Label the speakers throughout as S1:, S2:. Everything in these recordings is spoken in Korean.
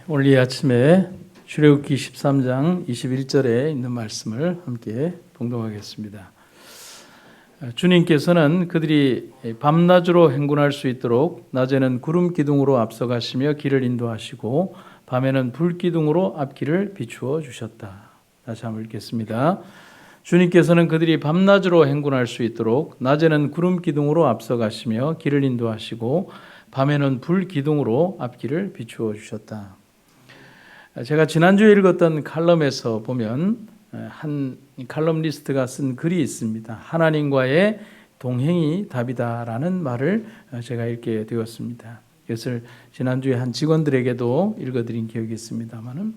S1: 오늘 이 아침에 출애굽기 13장 21절에 있는 말씀을 함께 봉독하겠습니다. 주님께서는 그들이 밤낮으로 행군할 수 있도록 낮에는 구름 기둥으로 앞서가시며 길을 인도하시고 밤에는 불 기둥으로 앞길을 비추어 주셨다. 다시 한번 읽겠습니다. 주님께서는 그들이 밤낮으로 행군할 수 있도록 낮에는 구름 기둥으로 앞서가시며 길을 인도하시고 밤에는 불 기둥으로 앞길을 비추어 주셨다. 제가 지난주에 읽었던 칼럼에서 보면 한 칼럼니스트가 쓴 글이 있습니다. 하나님과의 동행이 답이다라는 말을 제가 읽게 되었습니다. 이것을 지난주에 한 직원들에게도 읽어드린 기억이 있습니다만은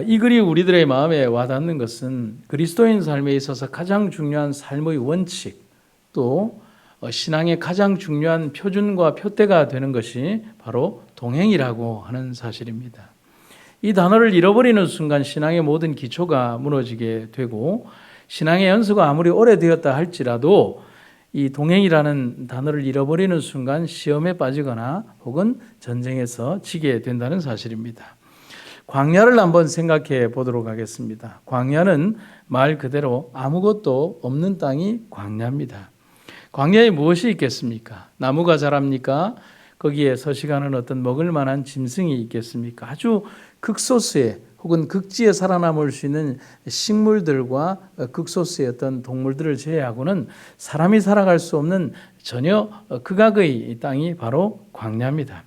S1: 이 글이 우리들의 마음에 와닿는 것은 그리스도인 삶에 있어서 가장 중요한 삶의 원칙, 또 신앙의 가장 중요한 표준과 표대가 되는 것이 바로 동행이라고 하는 사실입니다. 이 단어를 잃어버리는 순간 신앙의 모든 기초가 무너지게 되고 신앙의 연수가 아무리 오래되었다 할지라도 이 동행이라는 단어를 잃어버리는 순간 시험에 빠지거나 혹은 전쟁에서 지게 된다는 사실입니다. 광야를 한번 생각해 보도록 하겠습니다. 광야는 말 그대로 아무것도 없는 땅이 광야입니다. 광야에 무엇이 있겠습니까? 나무가 자랍니까? 거기에 서식하는 어떤 먹을 만한 짐승이 있겠습니까? 아주 극소수의 혹은 극지에 살아남을 수 있는 식물들과 극소수의 어떤 동물들을 제외하고는 사람이 살아갈 수 없는 전혀 극악의 땅이 바로 광야입니다.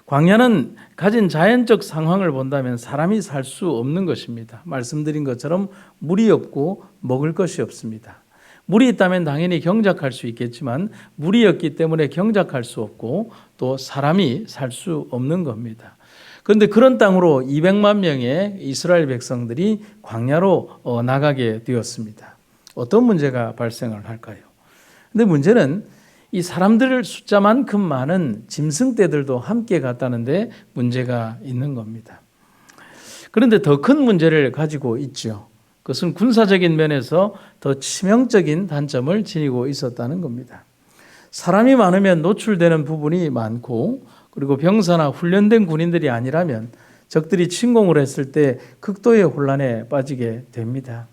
S1: 광야는 가진 자연적 상황을 본다면 사람이 살 수 없는 것입니다. 말씀드린 것처럼 물이 없고 먹을 것이 없습니다. 물이 있다면 당연히 경작할 수 있겠지만 물이 없기 때문에 경작할 수 없고 또 사람이 살 수 없는 겁니다. 그런데 그런 땅으로 200만 명의 이스라엘 백성들이 광야로 나가게 되었습니다. 어떤 문제가 발생을 할까요? 근데 문제는 이 사람들 숫자만큼 많은 짐승떼들도 함께 갔다는데 문제가 있는 겁니다. 그런데 더 큰 문제를 가지고 있죠. 그것은 군사적인 면에서 더 치명적인 단점을 지니고 있었다는 겁니다. 사람이 많으면 노출되는 부분이 많고 그리고 병사나 훈련된 군인들이 아니라면 적들이 침공을 했을 때 극도의 혼란에 빠지게 됩니다.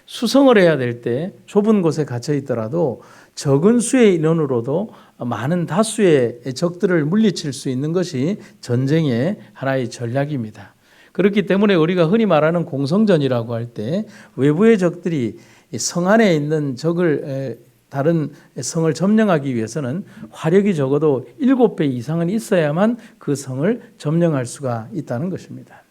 S1: 수성을 해야 될 때 좁은 곳에 갇혀 있더라도 적은 수의 인원으로도 많은 다수의 적들을 물리칠 수 있는 것이 전쟁의 하나의 전략입니다. 그렇기 때문에 우리가 흔히 말하는 공성전이라고 할 때 외부의 적들이 성 안에 있는 적을 다른 성을 점령하기 위해서는 화력이 적어도 7배 이상은 있어야만 그 성을 점령할 수가 있다는 것입니다.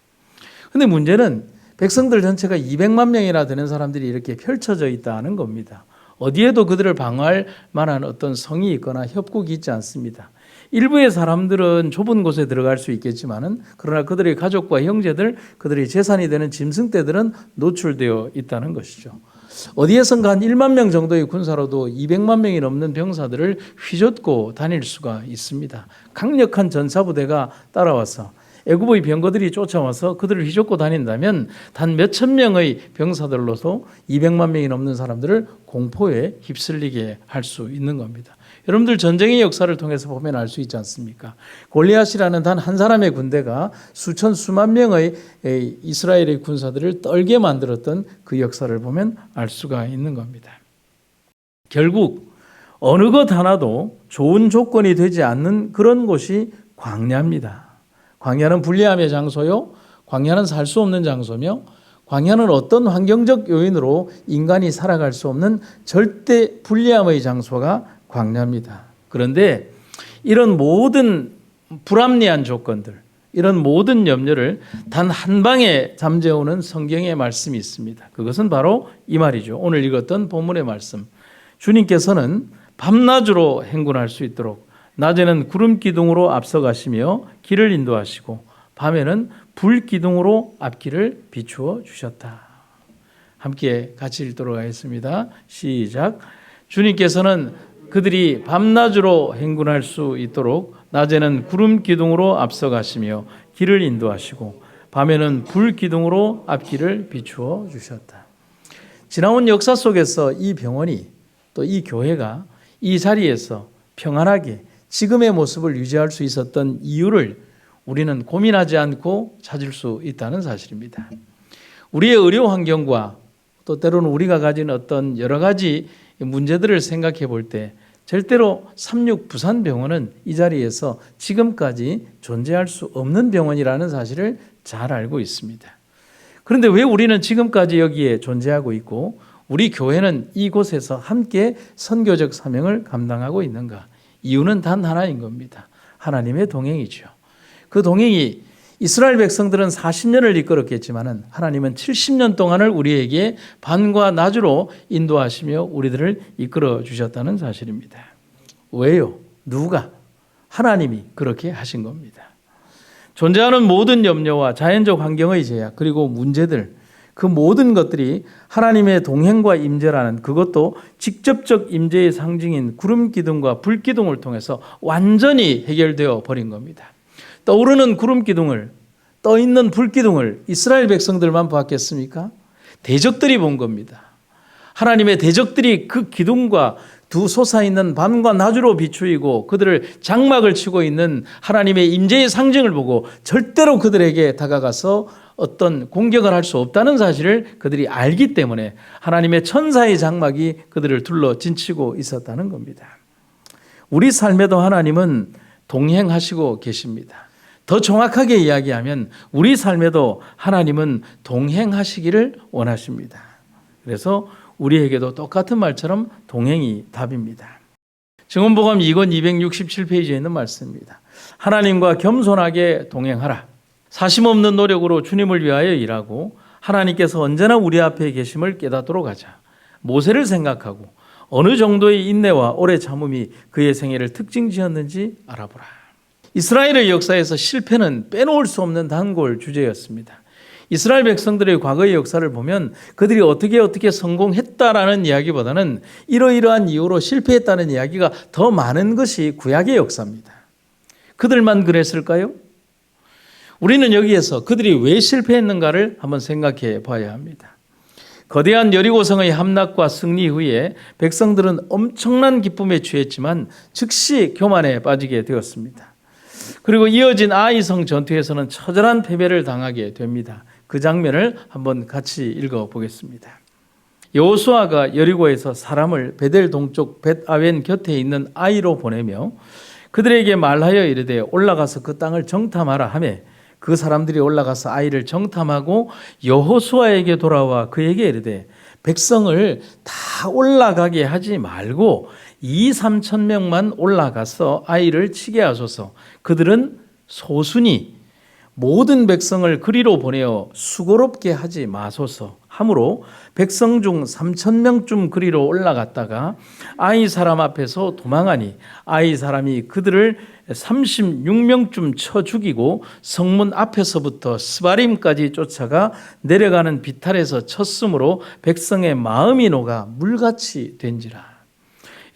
S1: 그런데 문제는 백성들 전체가 200만 명이나 되는 사람들이 이렇게 펼쳐져 있다는 겁니다. 어디에도 그들을 방어할 만한 어떤 성이 있거나 협곡이 있지 않습니다. 일부의 사람들은 좁은 곳에 들어갈 수 있겠지만은 그러나 그들의 가족과 형제들, 그들의 재산이 되는 짐승떼들은 노출되어 있다는 것이죠. 어디에선가 한 1만 명 정도의 군사로도 200만 명이 넘는 병사들을 휘젓고 다닐 수가 있습니다. 강력한 전사부대가 따라와서 애굽의 병거들이 쫓아와서 그들을 휘젓고 다닌다면 단 몇천 명의 병사들로서 200만 명이 넘는 사람들을 공포에 휩쓸리게 할 수 있는 겁니다. 여러분들 전쟁의 역사를 통해서 보면 알 수 있지 않습니까? 골리앗이라는 단 한 사람의 군대가 수천 수만 명의 이스라엘의 군사들을 떨게 만들었던 그 역사를 보면 알 수가 있는 겁니다. 결국 어느 것 하나도 좋은 조건이 되지 않는 그런 곳이 광야입니다. 광야는 불리함의 장소요, 광야는 살 수 없는 장소며 광야는 어떤 환경적 요인으로 인간이 살아갈 수 없는 절대 불리함의 장소가 광야입니다. 그런데 이런 모든 불합리한 조건들, 이런 모든 염려를 단 한 방에 잠재우는 성경의 말씀이 있습니다. 그것은 바로 이 말이죠. 오늘 읽었던 본문의 말씀. 주님께서는 밤낮으로 행군할 수 있도록 낮에는 구름 기둥으로 앞서가시며 길을 인도하시고 밤에는 불 기둥으로 앞길을 비추어 주셨다. 함께 같이 읽도록 하겠습니다. 시작. 주님께서는 그들이 밤낮으로 행군할 수 있도록 낮에는 구름 기둥으로 앞서가시며 길을 인도하시고 밤에는 불 기둥으로 앞길을 비추어 주셨다. 지나온 역사 속에서 이 병원이 또 이 교회가 이 자리에서 평안하게 지금의 모습을 유지할 수 있었던 이유를 우리는 고민하지 않고 찾을 수 있다는 사실입니다. 우리의 의료 환경과 또 때로는 우리가 가진 어떤 여러 가지 문제들을 생각해 볼 때 절대로 삼육부산병원은 이 자리에서 지금까지 존재할 수 없는 병원이라는 사실을 잘 알고 있습니다. 그런데 왜 우리는 지금까지 여기에 존재하고 있고 우리 교회는 이곳에서 함께 선교적 사명을 감당하고 있는가? 이유는 단 하나인 겁니다. 하나님의 동행이죠. 그 동행이 이스라엘 백성들은 40년을 이끌었겠지만 하나님은 70년 동안을 우리에게 밤과 낮으로 인도하시며 우리들을 이끌어 주셨다는 사실입니다. 왜요? 누가? 하나님이 그렇게 하신 겁니다. 존재하는 모든 염려와 자연적 환경의 제약 그리고 문제들 그 모든 것들이 하나님의 동행과 임재라는 그것도 직접적 임재의 상징인 구름 기둥과 불 기둥을 통해서 완전히 해결되어 버린 겁니다. 떠오르는 구름 기둥을 떠있는 불 기둥을 이스라엘 백성들만 봤겠습니까? 대적들이 본 겁니다. 하나님의 대적들이 그 기둥과 두 솟아있는 밤과 낮으로 비추이고 그들을 장막을 치고 있는 하나님의 임재의 상징을 보고 절대로 그들에게 다가가서 어떤 공격을 할 수 없다는 사실을 그들이 알기 때문에 하나님의 천사의 장막이 그들을 둘러 진치고 있었다는 겁니다. 우리 삶에도 하나님은 동행하시고 계십니다. 더 정확하게 이야기하면 우리 삶에도 하나님은 동행하시기를 원하십니다. 그래서 우리에게도 똑같은 말처럼 동행이 답입니다. 증언복음 2권 267페이지에 있는 말씀입니다. 하나님과 겸손하게 동행하라. 사심없는 노력으로 주님을 위하여 일하고 하나님께서 언제나 우리 앞에 계심을 깨닫도록 하자. 모세를 생각하고 어느 정도의 인내와 오래 참음이 그의 생애를 특징 지었는지 알아보라. 이스라엘의 역사에서 실패는 빼놓을 수 없는 단골 주제였습니다. 이스라엘 백성들의 과거의 역사를 보면 그들이 어떻게 성공했다라는 이야기보다는 이러이러한 이유로 실패했다는 이야기가 더 많은 것이 구약의 역사입니다. 그들만 그랬을까요? 우리는 여기에서 그들이 왜 실패했는가를 한번 생각해 봐야 합니다. 거대한 여리고성의 함락과 승리 후에 백성들은 엄청난 기쁨에 취했지만 즉시 교만에 빠지게 되었습니다. 그리고 이어진 아이성 전투에서는 처절한 패배를 당하게 됩니다. 그 장면을 한번 같이 읽어보겠습니다. 여호수아가 여리고에서 사람을 베델 동쪽 벳아웬 곁에 있는 아이로 보내며 그들에게 말하여 이르되 올라가서 그 땅을 정탐하라 하매 그 사람들이 올라가서 아이를 정탐하고 여호수아에게 돌아와 그에게 이르되 백성을 다 올라가게 하지 말고 2-3천 명만 올라가서 아이를 치게 하소서. 그들은 소순이 모든 백성을 그리로 보내어 수고롭게 하지 마소서 하므로 백성 중 3천 명쯤 그리로 올라갔다가 아이 사람 앞에서 도망하니 아이 사람이 그들을 36명쯤 쳐 죽이고 성문 앞에서부터 스바림까지 쫓아가 내려가는 비탈에서 쳤으므로 백성의 마음이 녹아 물같이 된지라.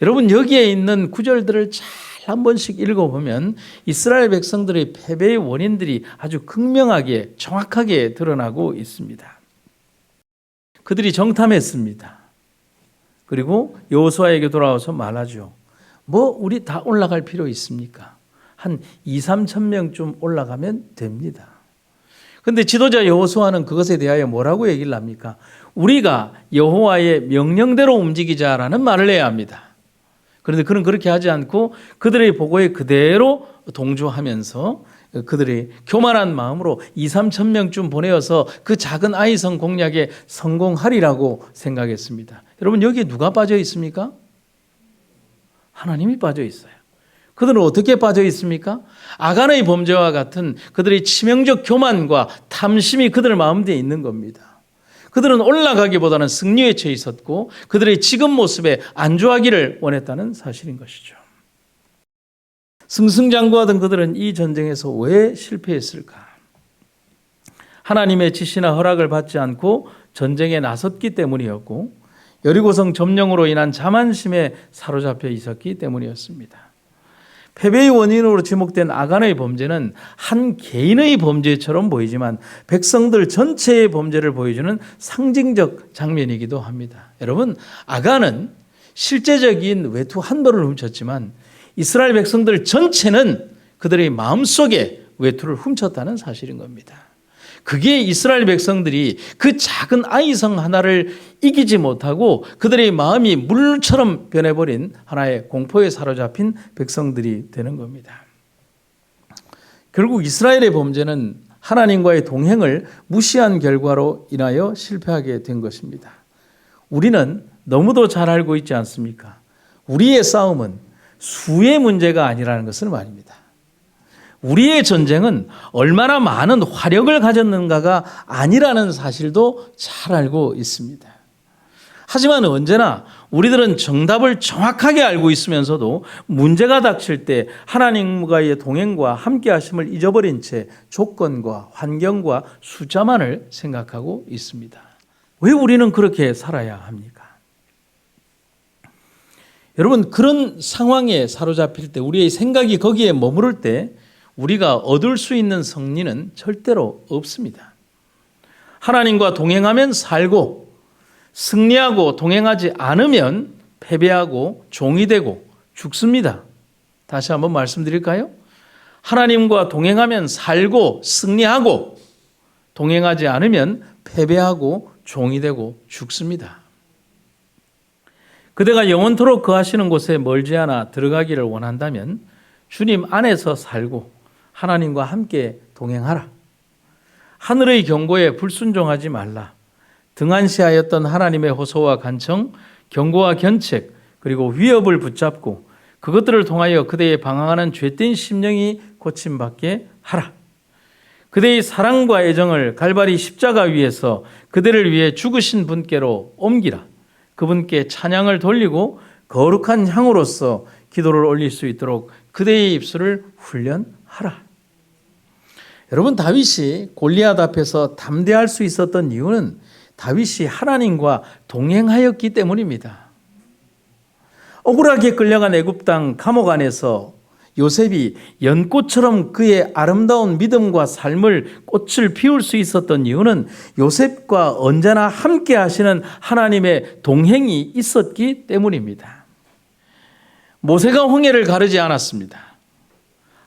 S1: 여러분 여기에 있는 구절들을 잘 한 번씩 읽어보면 이스라엘 백성들의 패배의 원인들이 아주 극명하게 정확하게 드러나고 있습니다. 그들이 정탐했습니다. 그리고 여호수아에게 돌아와서 말하죠. 우리 다 올라갈 필요 있습니까? 한 2-3천 명쯤 올라가면 됩니다. 그런데 지도자 여호수아는 그것에 대하여 뭐라고 얘기를 합니까? 우리가 여호와의 명령대로 움직이자라는 말을 해야 합니다. 그런데 그는 그렇게 하지 않고 그들의 보고에 그대로 동조하면서 그들의 교만한 마음으로 2-3천 명쯤 보내어서 그 작은 아이성 공략에 성공하리라고 생각했습니다. 여러분 여기에 누가 빠져 있습니까? 하나님이 빠져 있어요. 그들은 어떻게 빠져 있습니까? 아간의 범죄와 같은 그들의 치명적 교만과 탐심이 그들 마음대에 있는 겁니다. 그들은 올라가기보다는 승리에 처해 있었고 그들의 지금 모습에 안주하기를 원했다는 사실인 것이죠. 승승장구하던 그들은 이 전쟁에서 왜 실패했을까? 하나님의 지시나 허락을 받지 않고 전쟁에 나섰기 때문이었고 여리고성 점령으로 인한 자만심에 사로잡혀 있었기 때문이었습니다. 패배의 원인으로 지목된 아간의 범죄는 한 개인의 범죄처럼 보이지만 백성들 전체의 범죄를 보여주는 상징적 장면이기도 합니다. 여러분, 아간은 실제적인 외투 한 벌을 훔쳤지만 이스라엘 백성들 전체는 그들의 마음속에 외투를 훔쳤다는 사실인 겁니다. 그게 이스라엘 백성들이 그 작은 아이성 하나를 이기지 못하고 그들의 마음이 물처럼 변해버린 하나의 공포에 사로잡힌 백성들이 되는 겁니다. 결국 이스라엘의 범죄는 하나님과의 동행을 무시한 결과로 인하여 실패하게 된 것입니다. 우리는 너무도 잘 알고 있지 않습니까? 우리의 싸움은 수의 문제가 아니라는 것을 말입니다. 우리의 전쟁은 얼마나 많은 화력을 가졌는가가 아니라는 사실도 잘 알고 있습니다. 하지만 언제나 우리들은 정답을 정확하게 알고 있으면서도 문제가 닥칠 때 하나님과의 동행과 함께 하심을 잊어버린 채 조건과 환경과 숫자만을 생각하고 있습니다. 왜 우리는 그렇게 살아야 합니까? 여러분, 그런 상황에 사로잡힐 때, 우리의 생각이 거기에 머무를 때 우리가 얻을 수 있는 승리는 절대로 없습니다. 하나님과 동행하면 살고, 승리하고 동행하지 않으면 패배하고 종이 되고 죽습니다. 다시 한번 말씀드릴까요? 하나님과 동행하면 살고 승리하고, 동행하지 않으면 패배하고 종이 되고 죽습니다. 그대가 영원토록 거하시는 곳에 멀지 않아 들어가기를 원한다면 주님 안에서 살고 하나님과 함께 동행하라. 하늘의 경고에 불순종하지 말라. 등한시하였던 하나님의 호소와 간청, 경고와 견책, 그리고 위협을 붙잡고 그것들을 통하여 그대의 방황하는 죄된 심령이 고침받게 하라. 그대의 사랑과 애정을 갈바리 십자가 위에서 그대를 위해 죽으신 분께로 옮기라. 그분께 찬양을 돌리고 거룩한 향으로서 기도를 올릴 수 있도록 그대의 입술을 훈련하라. 여러분, 다윗이 골리앗 앞에서 담대할 수 있었던 이유는 다윗이 하나님과 동행하였기 때문입니다. 억울하게 끌려간 애굽 땅 감옥 안에서 요셉이 연꽃처럼 그의 아름다운 믿음과 삶을 꽃을 피울 수 있었던 이유는 요셉과 언제나 함께 하시는 하나님의 동행이 있었기 때문입니다. 모세가 홍해를 가르지 않았습니다.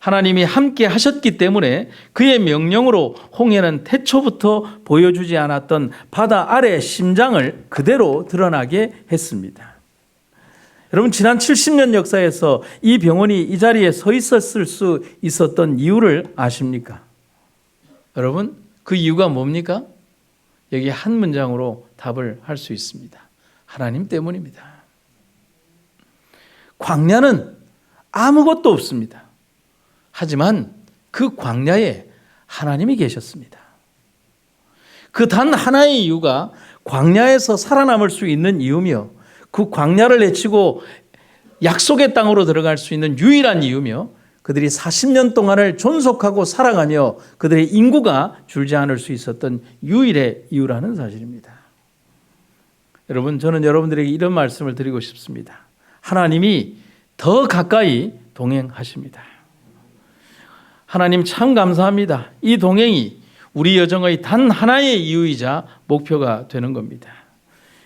S1: 하나님이 함께 하셨기 때문에 그의 명령으로 홍해는 태초부터 보여주지 않았던 바다 아래 심장을 그대로 드러나게 했습니다. 여러분, 지난 70년 역사에서 이 병원이 이 자리에 서 있었을 수 있었던 이유를 아십니까? 여러분, 그 이유가 뭡니까? 여기 한 문장으로 답을 할 수 있습니다. 하나님 때문입니다. 광야는 아무것도 없습니다. 하지만 그 광야에 하나님이 계셨습니다. 그 단 하나의 이유가 광야에서 살아남을 수 있는 이유며 그 광야를 헤치고 약속의 땅으로 들어갈 수 있는 유일한 이유며 그들이 40년 동안을 존속하고 살아가며 그들의 인구가 줄지 않을 수 있었던 유일의 이유라는 사실입니다. 여러분, 저는 여러분들에게 이런 말씀을 드리고 싶습니다. 하나님이 더 가까이 동행하십니다. 하나님 참 감사합니다. 이 동행이 우리 여정의 단 하나의 이유이자 목표가 되는 겁니다.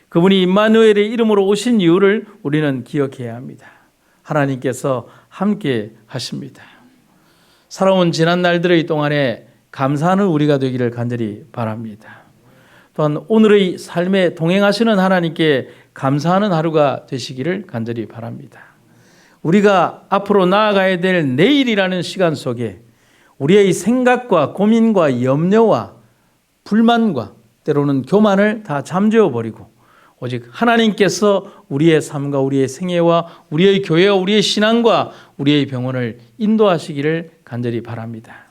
S1: 그분이 임마누엘의 이름으로 오신 이유를 우리는 기억해야 합니다. 하나님께서 함께 하십니다. 살아온 지난 날들의 동안에 감사하는 우리가 되기를 간절히 바랍니다. 또한 오늘의 삶에 동행하시는 하나님께 감사하는 하루가 되시기를 간절히 바랍니다. 우리가 앞으로 나아가야 될 내일이라는 시간 속에 우리의 생각과 고민과 염려와 불만과 때로는 교만을 다 잠재워 버리고 오직 하나님께서 우리의 삶과 우리의 생애와 우리의 교회와 우리의 신앙과 우리의 병원을 인도하시기를 간절히 바랍니다.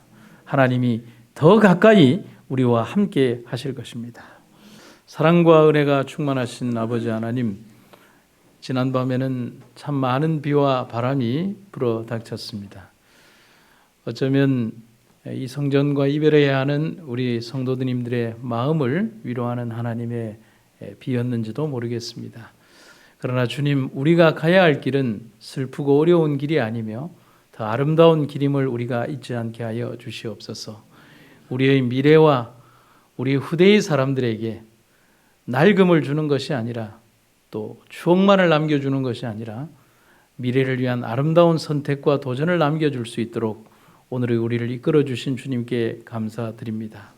S1: 하나님이 더 가까이 우리와 함께 하실 것입니다. 사랑과 은혜가 충만하신 아버지 하나님, 지난밤에는 참 많은 비와 바람이 불어 닥쳤습니다. 어쩌면 이 성전과 이별해야 하는 우리 성도님들의 마음을 위로하는 하나님의 비였는지도 모르겠습니다. 그러나 주님, 우리가 가야 할 길은 슬프고 어려운 길이 아니며 더 아름다운 길임을 우리가 잊지 않게 하여 주시옵소서. 우리의 미래와 우리 후대의 사람들에게 낡음을 주는 것이 아니라 또 추억만을 남겨주는 것이 아니라 미래를 위한 아름다운 선택과 도전을 남겨줄 수 있도록 오늘의 우리를 이끌어 주신 주님께 감사드립니다.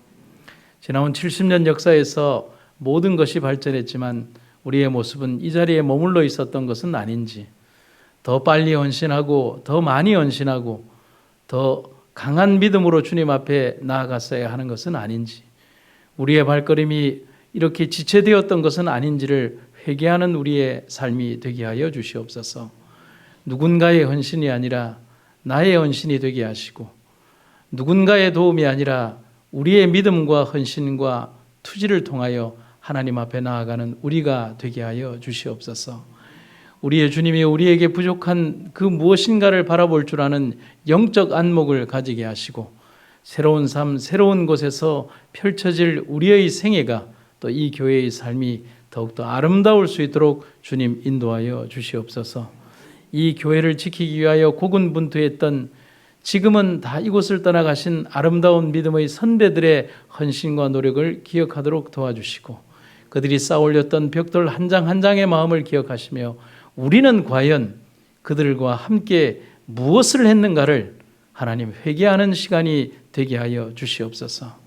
S1: 지나온 70년 역사에서 모든 것이 발전했지만 우리의 모습은 이 자리에 머물러 있었던 것은 아닌지, 더 빨리 헌신하고 더 많이 헌신하고 더 강한 믿음으로 주님 앞에 나아갔어야 하는 것은 아닌지, 우리의 발걸음이 이렇게 지체되었던 것은 아닌지를 회개하는 우리의 삶이 되게 하여 주시옵소서. 누군가의 헌신이 아니라 나의 헌신이 되게 하시고, 누군가의 도움이 아니라 우리의 믿음과 헌신과 투지를 통하여 하나님 앞에 나아가는 우리가 되게 하여 주시옵소서. 우리의 주님이 우리에게 부족한 그 무엇인가를 바라볼 줄 아는 영적 안목을 가지게 하시고, 새로운 삶, 새로운 곳에서 펼쳐질 우리의 생애가 또 이 교회의 삶이 더욱더 아름다울 수 있도록 주님 인도하여 주시옵소서. 이 교회를 지키기 위하여 고군분투했던, 지금은 다 이곳을 떠나가신 아름다운 믿음의 선배들의 헌신과 노력을 기억하도록 도와주시고, 그들이 쌓아올렸던 벽돌 한 장 한 장의 마음을 기억하시며 우리는 과연 그들과 함께 무엇을 했는가를 하나님 회개하는 시간이 되게 하여 주시옵소서.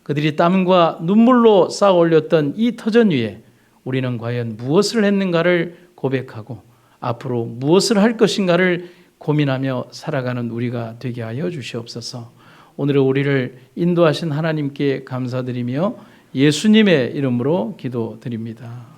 S1: 그들이 땀과 눈물로 쌓아 올렸던 이 터전 위에 우리는 과연 무엇을 했는가를 고백하고 앞으로 무엇을 할 것인가를 고민하며 살아가는 우리가 되게 하여 주시옵소서. 오늘 우리를 인도하신 하나님께 감사드리며 예수님의 이름으로 기도드립니다.